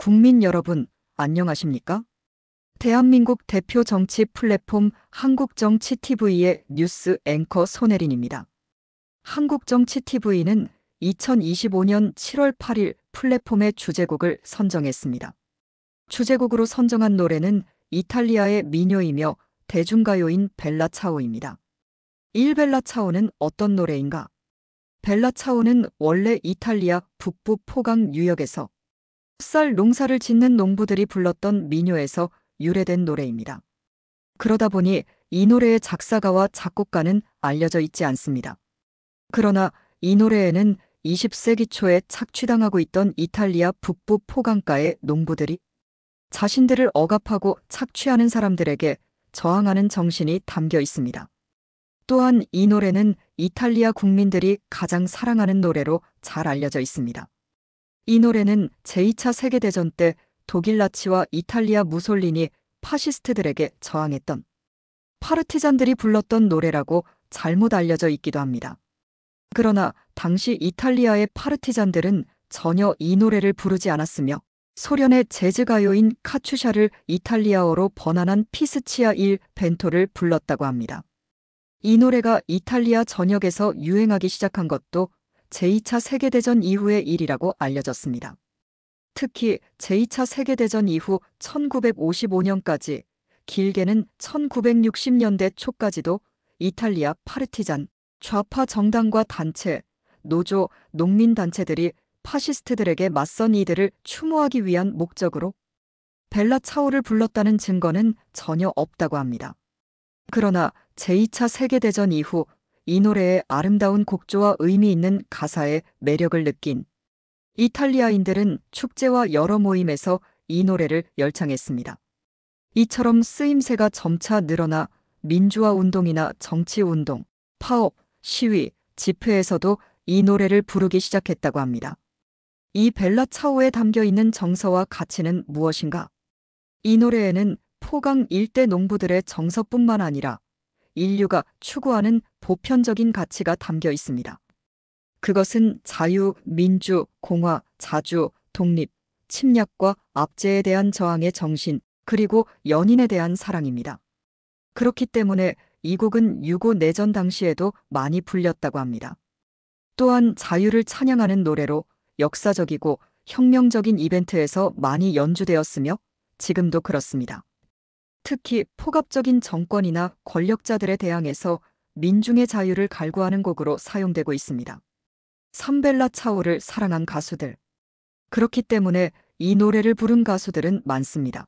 국민 여러분, 안녕하십니까? 대한민국 대표 정치 플랫폼 한국정치TV의 뉴스 앵커 손혜린입니다. 한국정치TV는 2025년 7월 8일 플랫폼의 주제곡을 선정했습니다. 주제곡으로 선정한 노래는 이탈리아의 미녀이며 대중가요인 벨라 차오입니다. 벨라 차오는 어떤 노래인가? 벨라 차오는 원래 이탈리아 북부 포강 유역에서 쌀 농사를 짓는 농부들이 불렀던 민요에서 유래된 노래입니다. 그러다 보니 이 노래의 작사가와 작곡가는 알려져 있지 않습니다. 그러나 이 노래에는 20세기 초에 착취당하고 있던 이탈리아 북부 포강가의 농부들이 자신들을 억압하고 착취하는 사람들에게 저항하는 정신이 담겨 있습니다. 또한 이 노래는 이탈리아 국민들이 가장 사랑하는 노래로 잘 알려져 있습니다. 이 노래는 제2차 세계대전 때 독일 나치와 이탈리아 무솔리니 파시스트들에게 저항했던 파르티잔들이 불렀던 노래라고 잘못 알려져 있기도 합니다. 그러나 당시 이탈리아의 파르티잔들은 전혀 이 노래를 부르지 않았으며 소련의 재즈가요인 카츄샤를 이탈리아어로 번안한 피스치아 일 벤토를 불렀다고 합니다. 이 노래가 이탈리아 전역에서 유행하기 시작한 것도 제2차 세계대전 이후의 일이라고 알려졌습니다. 특히 제2차 세계대전 이후 1955년까지, 길게는 1960년대 초까지도 이탈리아 파르티잔, 좌파 정당과 단체, 노조, 농민단체들이 파시스트들에게 맞선 이들을 추모하기 위한 목적으로 벨라 차오를 불렀다는 증거는 전혀 없다고 합니다. 그러나 제2차 세계대전 이후 이 노래의 아름다운 곡조와 의미 있는 가사에 매력을 느낀 이탈리아인들은 축제와 여러 모임에서 이 노래를 열창했습니다. 이처럼 쓰임새가 점차 늘어나 민주화 운동이나 정치 운동, 파업, 시위, 집회에서도 이 노래를 부르기 시작했다고 합니다. 이 벨라 차오에 담겨 있는 정서와 가치는 무엇인가? 이 노래에는 포강 일대 농부들의 정서뿐만 아니라 인류가 추구하는 보편적인 가치가 담겨 있습니다. 그것은 자유, 민주, 공화, 자주, 독립, 침략과 압제에 대한 저항의 정신, 그리고 연인에 대한 사랑입니다. 그렇기 때문에 이 곡은 유고 내전 당시에도 많이 불렸다고 합니다. 또한 자유를 찬양하는 노래로 역사적이고 혁명적인 이벤트에서 많이 연주되었으며 지금도 그렇습니다. 특히 폭압적인 정권이나 권력자들에 대항해서 민중의 자유를 갈구하는 곡으로 사용되고 있습니다. 벨라 차오를 사랑한 가수들. 그렇기 때문에 이 노래를 부른 가수들은 많습니다.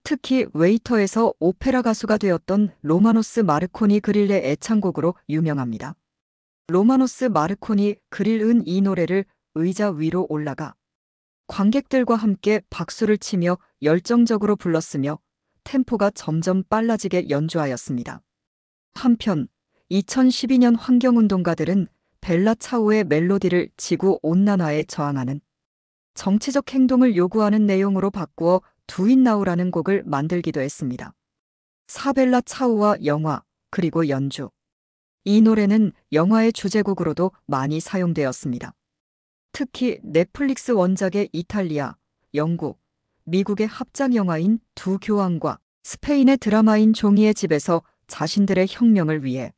특히 웨이터에서 오페라 가수가 되었던 로마노스 마르코니 그릴의 애창곡으로 유명합니다. 로마노스 마르코니 그릴은 이 노래를 의자 위로 올라가 관객들과 함께 박수를 치며 열정적으로 불렀으며 템포가 점점 빨라지게 연주하였습니다. 한편 2012년 환경운동가들은 벨라 차오의 멜로디를 지구온난화에 저항하는 정치적 행동을 요구하는 내용으로 바꾸어 두잇나우라는 곡을 만들기도 했습니다. 벨라 차오와 영화, 그리고 연주. 이 노래는 영화의 주제곡으로도 많이 사용되었습니다. 특히 넷플릭스 원작의 이탈리아, 영국, 미국의 합작 영화인 두 교황과 스페인의 드라마인 종이의 집에서 자신들의 혁명을 위해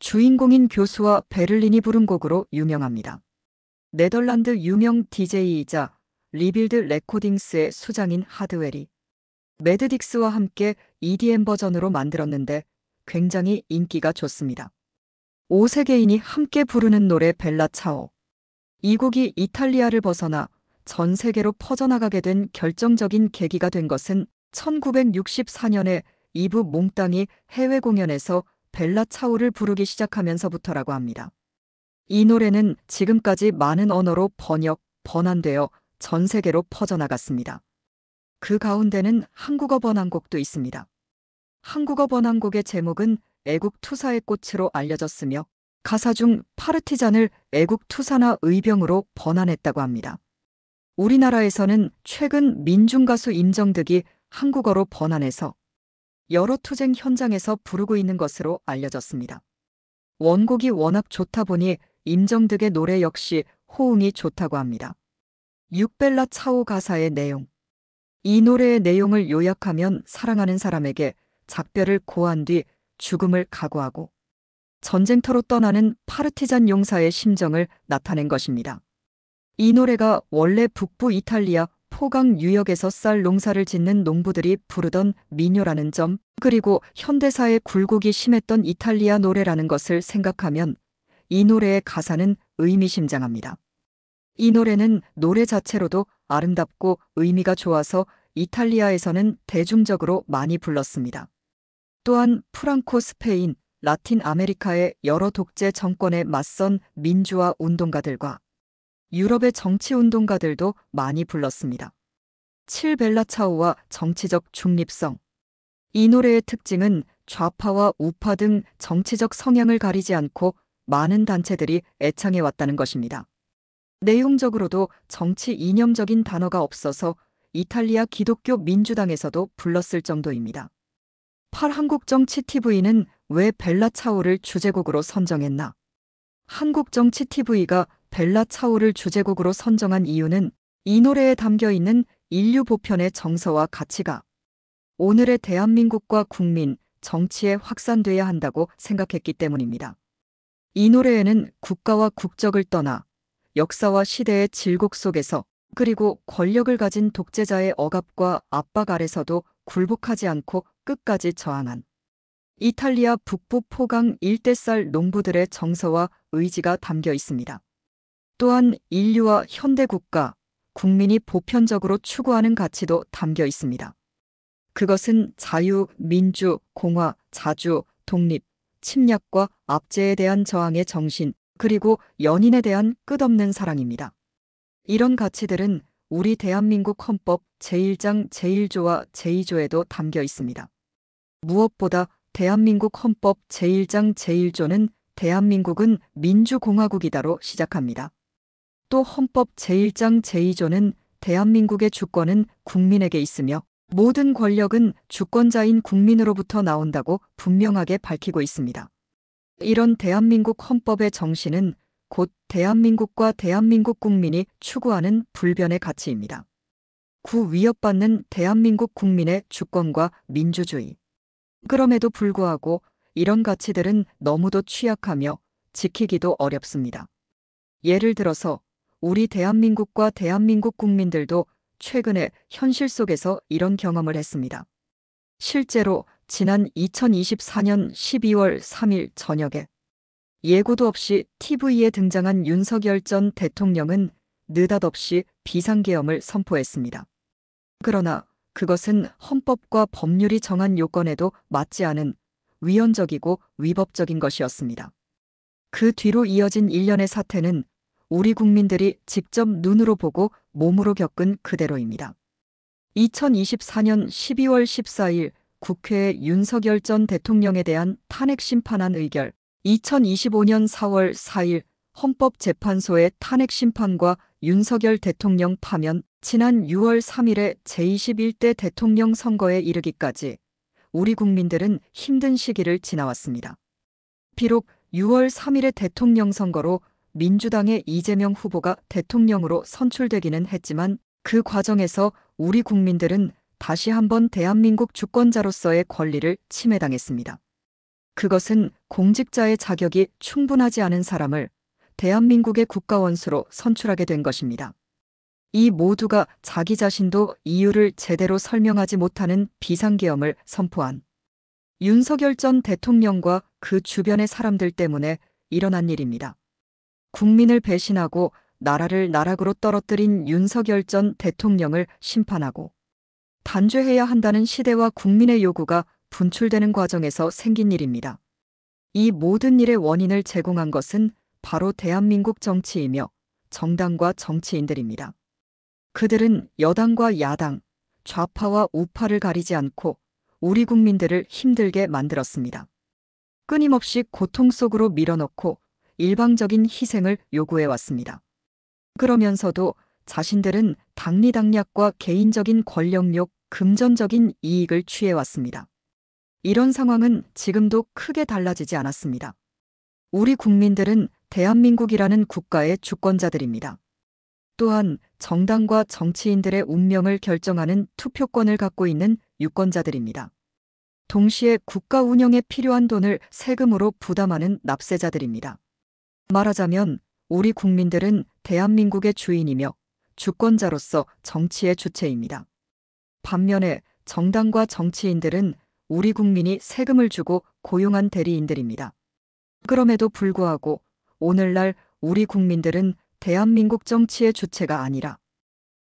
주인공인 교수와 베를린이 부른 곡으로 유명합니다. 네덜란드 유명 DJ이자 리빌드 레코딩스의 수장인 하드웰이 매드딕스와 함께 EDM 버전으로 만들었는데 굉장히 인기가 좋습니다. 5세계인이 함께 부르는 노래 벨라 차오. 이 곡이 이탈리아를 벗어나 전 세계로 퍼져나가게 된 결정적인 계기가 된 것은 1964년에 이브 몽땅이 해외 공연에서 벨라 차오를 부르기 시작하면서부터라고 합니다. 이 노래는 지금까지 많은 언어로 번안되어 전 세계로 퍼져나갔습니다. 그 가운데는 한국어 번안곡도 있습니다. 한국어 번안곡의 제목은 애국투사의 꽃으로 알려졌으며 가사 중 파르티잔을 애국투사나 의병으로 번안했다고 합니다. 우리나라에서는 최근 민중가수 임정득이 한국어로 번안해서 여러 투쟁 현장에서 부르고 있는 것으로 알려졌습니다. 원곡이 워낙 좋다 보니 임정득의 노래 역시 호응이 좋다고 합니다. 육벨라 차오 가사의 내용. 이 노래의 내용을 요약하면 사랑하는 사람에게 작별을 고한 뒤 죽음을 각오하고 전쟁터로 떠나는 파르티잔 용사의 심정을 나타낸 것입니다. 이 노래가 원래 북부 이탈리아 포강 유역에서 쌀 농사를 짓는 농부들이 부르던 민요라는 점, 그리고 현대사의 굴곡이 심했던 이탈리아 노래라는 것을 생각하면 이 노래의 가사는 의미심장합니다. 이 노래는 노래 자체로도 아름답고 의미가 좋아서 이탈리아에서는 대중적으로 많이 불렀습니다. 또한 프랑코 스페인, 라틴 아메리카의 여러 독재 정권에 맞선 민주화 운동가들과 유럽의 정치운동가들도 많이 불렀습니다. 칠벨라차오와 정치적 중립성. 이 노래의 특징은 좌파와 우파 등 정치적 성향을 가리지 않고 많은 단체들이 애창해 왔다는 것입니다. 내용적으로도 정치 이념적인 단어가 없어서 이탈리아 기독교 민주당에서도 불렀을 정도입니다. 한국정치 TV는 왜 벨라차오를 주제곡으로 선정했나? 한국정치 TV가 벨라차오를 주제곡으로 선정한 이유는 이 노래에 담겨 있는 인류 보편의 정서와 가치가 오늘의 대한민국과 국민, 정치에 확산돼야 한다고 생각했기 때문입니다. 이 노래에는 국가와 국적을 떠나 역사와 시대의 질곡 속에서, 그리고 권력을 가진 독재자의 억압과 압박 아래서도 굴복하지 않고 끝까지 저항한 이탈리아 북부 포강 일대 쌀 농부들의 정서와 의지가 담겨 있습니다. 또한 인류와 현대 국가, 국민이 보편적으로 추구하는 가치도 담겨 있습니다. 그것은 자유, 민주, 공화, 자주, 독립, 침략과 압제에 대한 저항의 정신, 그리고 연인에 대한 끝없는 사랑입니다. 이런 가치들은 우리 대한민국 헌법 제1장 제1조와 제2조에도 담겨 있습니다. 무엇보다 대한민국 헌법 제1장 제1조는 대한민국은 민주공화국이다로 시작합니다. 또 헌법 제1장 제2조는 대한민국의 주권은 국민에게 있으며 모든 권력은 주권자인 국민으로부터 나온다고 분명하게 밝히고 있습니다. 이런 대한민국 헌법의 정신은 곧 대한민국과 대한민국 국민이 추구하는 불변의 가치입니다. 위협받는 대한민국 국민의 주권과 민주주의. 그럼에도 불구하고 이런 가치들은 너무도 취약하며 지키기도 어렵습니다. 예를 들어서 우리 대한민국과 대한민국 국민들도 최근에 현실 속에서 이런 경험을 했습니다. 실제로 지난 2024년 12월 3일 저녁에 예고도 없이 TV에 등장한 윤석열 전 대통령은 느닷없이 비상계엄을 선포했습니다. 그러나 그것은 헌법과 법률이 정한 요건에도 맞지 않은 위헌적이고 위법적인 것이었습니다. 그 뒤로 이어진 일련의 사태는 우리 국민들이 직접 눈으로 보고 몸으로 겪은 그대로입니다. 2024년 12월 14일 국회의 윤석열 전 대통령에 대한 탄핵 심판안 의결, 2025년 4월 4일 헌법재판소의 탄핵 심판과 윤석열 대통령 파면, 지난 6월 3일의 제21대 대통령 선거에 이르기까지 우리 국민들은 힘든 시기를 지나왔습니다. 비록 6월 3일의 대통령 선거로 민주당의 이재명 후보가 대통령으로 선출되기는 했지만 그 과정에서 우리 국민들은 다시 한번 대한민국 주권자로서의 권리를 침해당했습니다. 그것은 공직자의 자격이 충분하지 않은 사람을 대한민국의 국가원수로 선출하게 된 것입니다. 이 모두가 자기 자신도 이유를 제대로 설명하지 못하는 비상계엄을 선포한 윤석열 전 대통령과 그 주변의 사람들 때문에 일어난 일입니다. 국민을 배신하고 나라를 나락으로 떨어뜨린 윤석열 전 대통령을 심판하고 단죄해야 한다는 시대와 국민의 요구가 분출되는 과정에서 생긴 일입니다. 이 모든 일의 원인을 제공한 것은 바로 대한민국 정치이며 정당과 정치인들입니다. 그들은 여당과 야당, 좌파와 우파를 가리지 않고 우리 국민들을 힘들게 만들었습니다. 끊임없이 고통 속으로 밀어넣고 일방적인 희생을 요구해왔습니다. 그러면서도 자신들은 당리당략과 개인적인 권력욕, 금전적인 이익을 취해왔습니다. 이런 상황은 지금도 크게 달라지지 않았습니다. 우리 국민들은 대한민국이라는 국가의 주권자들입니다. 또한 정당과 정치인들의 운명을 결정하는 투표권을 갖고 있는 유권자들입니다. 동시에 국가 운영에 필요한 돈을 세금으로 부담하는 납세자들입니다. 말하자면 우리 국민들은 대한민국의 주인이며 주권자로서 정치의 주체입니다. 반면에 정당과 정치인들은 우리 국민이 세금을 주고 고용한 대리인들입니다. 그럼에도 불구하고 오늘날 우리 국민들은 대한민국 정치의 주체가 아니라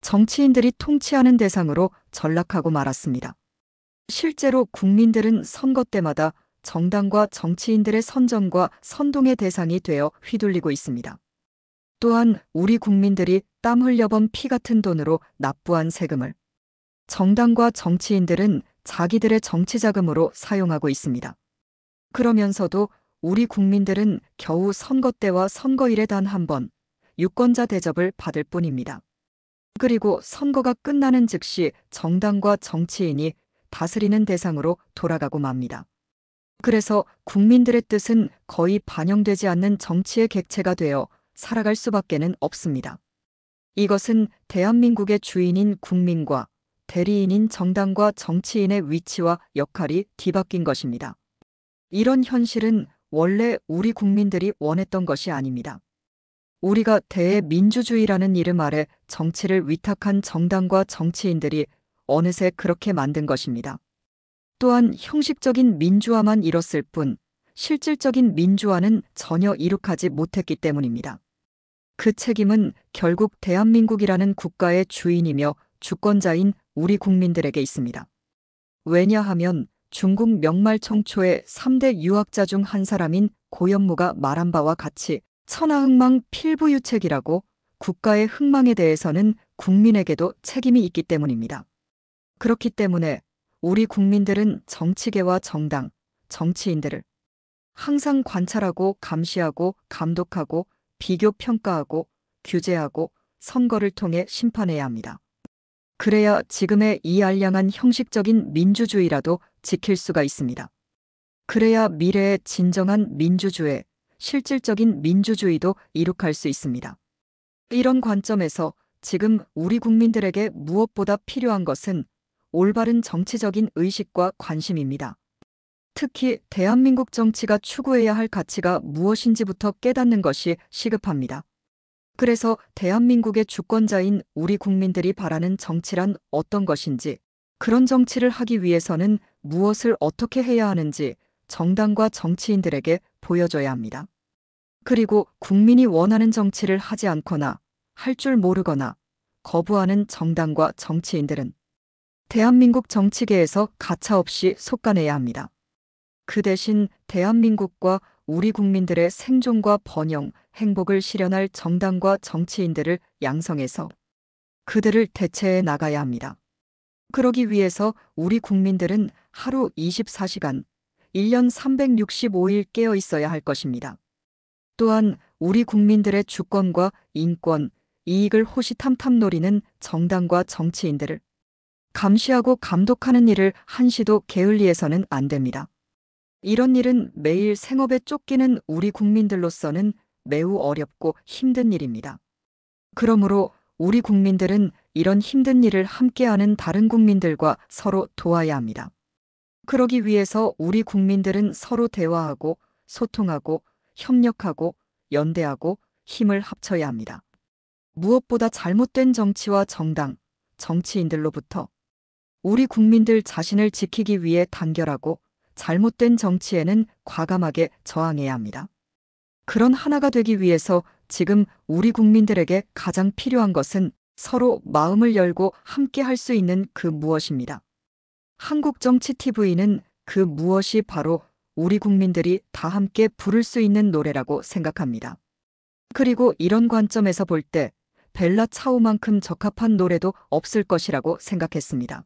정치인들이 통치하는 대상으로 전락하고 말았습니다. 실제로 국민들은 선거 때마다 정당과 정치인들의 선전과 선동의 대상이 되어 휘둘리고 있습니다. 또한 우리 국민들이 땀 흘려 번 피 같은 돈으로 납부한 세금을 정당과 정치인들은 자기들의 정치 자금으로 사용하고 있습니다. 그러면서도 우리 국민들은 겨우 선거 때와 선거일에 단 한 번 유권자 대접을 받을 뿐입니다. 그리고 선거가 끝나는 즉시 정당과 정치인이 다스리는 대상으로 돌아가고 맙니다. 그래서 국민들의 뜻은 거의 반영되지 않는 정치의 객체가 되어 살아갈 수밖에는 없습니다. 이것은 대한민국의 주인인 국민과 대리인인 정당과 정치인의 위치와 역할이 뒤바뀐 것입니다. 이런 현실은 원래 우리 국민들이 원했던 것이 아닙니다. 우리가 대민주주의라는 이름 아래 정치를 위탁한 정당과 정치인들이 어느새 그렇게 만든 것입니다. 또한 형식적인 민주화만 이뤘을 뿐 실질적인 민주화는 전혀 이룩하지 못했기 때문입니다. 그 책임은 결국 대한민국이라는 국가의 주인이며 주권자인 우리 국민들에게 있습니다. 왜냐하면 중국 명말청 초의 3대 유학자 중 한 사람인 고현무가 말한 바와 같이 천하흥망 필부유책이라고 국가의 흥망에 대해서는 국민에게도 책임이 있기 때문입니다. 그렇기 때문에 우리 국민들은 정치계와 정당, 정치인들을 항상 관찰하고 감시하고 감독하고 비교 평가하고 규제하고 선거를 통해 심판해야 합니다. 그래야 지금의 이 알량한 형식적인 민주주의라도 지킬 수가 있습니다. 그래야 미래의 진정한 민주주의, 실질적인 민주주의도 이룩할 수 있습니다. 이런 관점에서 지금 우리 국민들에게 무엇보다 필요한 것은 올바른 정치적인 의식과 관심입니다. 특히 대한민국 정치가 추구해야 할 가치가 무엇인지부터 깨닫는 것이 시급합니다. 그래서 대한민국의 주권자인 우리 국민들이 바라는 정치란 어떤 것인지, 그런 정치를 하기 위해서는 무엇을 어떻게 해야 하는지 정당과 정치인들에게 보여줘야 합니다. 그리고 국민이 원하는 정치를 하지 않거나 할 줄 모르거나 거부하는 정당과 정치인들은 대한민국 정치계에서 가차없이 속아내야 합니다. 그 대신 대한민국과 우리 국민들의 생존과 번영, 행복을 실현할 정당과 정치인들을 양성해서 그들을 대체해 나가야 합니다. 그러기 위해서 우리 국민들은 하루 24시간, 1년 365일 깨어 있어야 할 것입니다. 또한 우리 국민들의 주권과 인권, 이익을 호시탐탐 노리는 정당과 정치인들을 감시하고 감독하는 일을 한시도 게을리해서는 안 됩니다. 이런 일은 매일 생업에 쫓기는 우리 국민들로서는 매우 어렵고 힘든 일입니다. 그러므로 우리 국민들은 이런 힘든 일을 함께하는 다른 국민들과 서로 도와야 합니다. 그러기 위해서 우리 국민들은 서로 대화하고 소통하고 협력하고 연대하고 힘을 합쳐야 합니다. 무엇보다 잘못된 정치와 정당, 정치인들로부터 우리 국민들 자신을 지키기 위해 단결하고 잘못된 정치에는 과감하게 저항해야 합니다. 그런 하나가 되기 위해서 지금 우리 국민들에게 가장 필요한 것은 서로 마음을 열고 함께 할 수 있는 그 무엇입니다. 한국정치TV는 그 무엇이 바로 우리 국민들이 다 함께 부를 수 있는 노래라고 생각합니다. 그리고 이런 관점에서 볼 때 벨라 차오만큼 적합한 노래도 없을 것이라고 생각했습니다.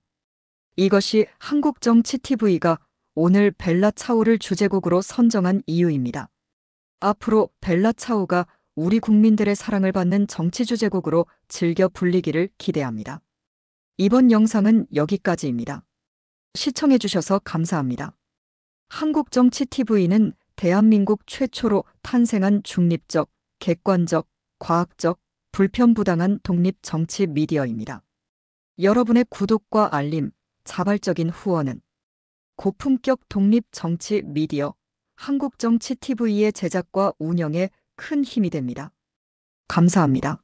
이것이 한국정치TV가 오늘 벨라 차오를 주제곡으로 선정한 이유입니다. 앞으로 벨라 차오가 우리 국민들의 사랑을 받는 정치 주제곡으로 즐겨 불리기를 기대합니다. 이번 영상은 여기까지입니다. 시청해주셔서 감사합니다. 한국정치TV는 대한민국 최초로 탄생한 중립적, 객관적, 과학적, 불편부당한 독립 정치 미디어입니다. 여러분의 구독과 알림, 자발적인 후원은 고품격 독립 정치 미디어 한국정치TV의 제작과 운영에 큰 힘이 됩니다. 감사합니다.